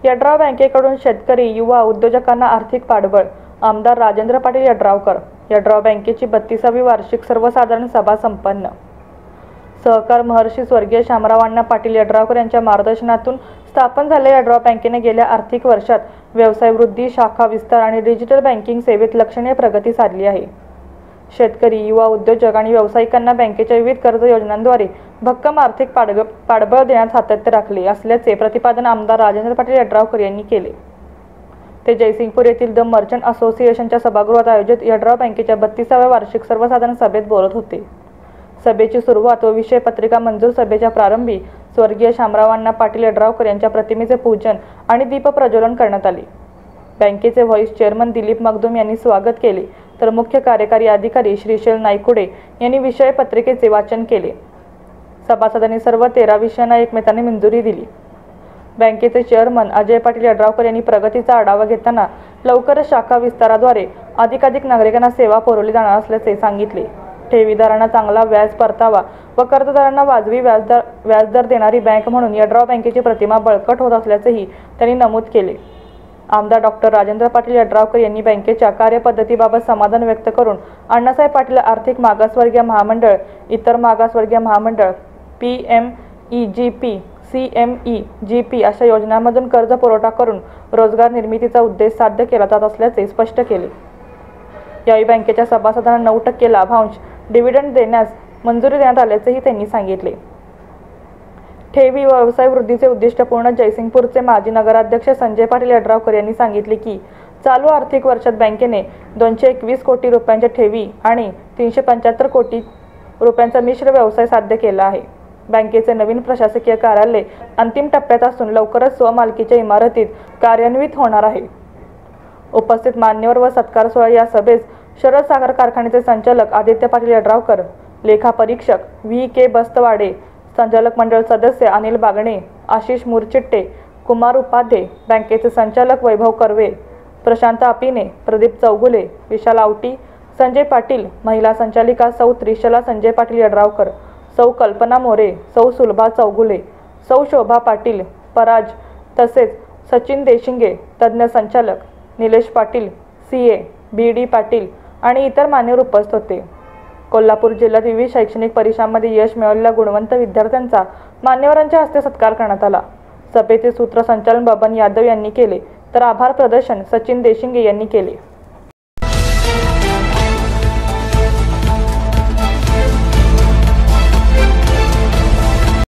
यड्राव बँकेकडून शेतकरी, युवा उद्योजकांना आर्थिक पाठबळ. आमदार राजेंद्र पाटील यड्रावकर. यड्राव बँकेची 32वी वार्षिक सर्वसाधारण सभा संपन्न. सहकार महर्षी स्वर्गीय शामराव अण्णा पाटील यड्रावकर यांच्या मार्गदर्शनातून स्थापन झालेल्या यड्राव बँकेने गेल्या आर्थिक वर्षात व्यवसाय वृद्धी, शाखा विस्तार आणि डिजिटल बँकिंग सेवेत लक्षणीय प्रगती साधली आहे. शेतकरी, युवा उद्योजक आणि व्यावसायिकांना बँकेच्या विविध कर्ज योजनांद्वारे भक्कम आर्थिक पाठबळ देण्यात सातत्य राखले असल्याचे प्रतिपादन आमदार राजेंद्र पाटील यड्रावकर यांनी केले. ते जयसिंगपूर येथील द मर्चंट असोसिएशनच्या सभागृहात आयोजित यड्राव बँकेच्या 32व्या वार्षिक सर्वसाधारण सभेत बोलत होते. सभेची सुरुवात व विषय पत्रिका मंजूर सभेच्या प्रारंभी स्वर्गीय शामराव अण्णा पाटील यड्रावकर यांच्या प्रतिमेचे पूजन आणि दीपप्रज्वलन करण्यात आले. बँकेचे व्हाईस चेअरमन दिलीप मगदूम यांनी स्वागत केले, तर मुख्य कार्यकारी अधिकारी श्रीशैल नायकुडे यांनी विषय पत्रिकेचे वाचन केले. सभासदांनी सर्व 13 विषयांना एकमताने मंजुरी दिली. बँकेचे चेअरमन अजय पाटील यड्रावकर यांनी प्रगतीचा आढावा घेताना लवकरच शाखा विस्ताराद्वारे अधिकाधिक नागरिकांना सेवा पुरवली जाणार असल्याचे सांगितले. ठेवीदारांना चांगला व्याज परतावा व कर्जदारांना वाजवी व्याजदर देणारी बँक म्हणून यड्राव बँकेची प्रतिमा बळकट होत असल्याचेही त्यांनी नमूद केले. आमदार डॉक्टर राजेंद्र पाटील यड्रावकर यांनी बँकेच्या कार्यपद्धतीबाबत समाधान व्यक्त करून अण्णासाहेब पाटील आर्थिक मागासवर्गीय महामंडळ, इतर मागासवर्गीय महामंडळ, PMEGP, CMEGP अशा योजनांमधून कर्ज पुरवठा करून रोजगार निर्मितीचा उद्देश साध्य केला जात असल्याचे स्पष्ट केले. यावेळी बँकेच्या सभासदांना 9% लाभांश डिव्हिडंड देण्यास मंजुरी देण्यात आल्याचेही त्यांनी सांगितले. ठेवी व व्यवसाय वृद्धीचे उद्दिष्ट पूर्ण जयसिंगपूरचे माजी नगराध्यक्ष संजय पाटील यड्रावकर यांनी सांगितले की चालू आर्थिक वर्षात बँकेने 221 कोटी रुपयांच्या ठेवी आणि 375 कोटी रुपयांचा मिश्र व्यवसाय साध्य केला आहे. बँकेचे नवीन प्रशासकीय कार्यालय अंतिम टप्प्यात असून लवकरच स्वमालकीच्या इमारतीत कार्यान्वित होणार आहे. उपस्थित मान्यवर व सत्कार सोहळा या सभेस शरद साखर कारखान्याचे संचालक आदित्य पाटील यड्रावकर, लेखापरीक्षक VK बस्तवाडे, संचालक मंडळ सदस्य अनिल बागणे, आशिष मुरचिट्टे, कुमार उपाध्ये, बँकेचे संचालक वैभव कर्वे, प्रशांत अपिने, प्रदीप चौगुले, विशाल आवटी, संजय पाटील, महिला संचालिका सौ त्रिशला संजय पाटील यड्रावकर, सौ कल्पना मोरे, सौ सुलभा चौगुले, सौ शोभा पाटील पराज तसेच सचिन देशिंगे, तज्ज्ञ संचालक निलेश पाटील, CA BD पाटील आणि इतर मान्यवर उपस्थित होते. कोल्हापूर जिल्ह्यात विविध शैक्षणिक परीक्षांमध्ये यश मिळवलेल्या गुणवंत विद्यार्थ्यांचा मान्यवरांच्या हस्ते सत्कार करण्यात आला. सभेचे सूत्रसंचालन बबन यादव यांनी केले, तर आभार प्रदर्शन सचिन देशिंगे यांनी केले.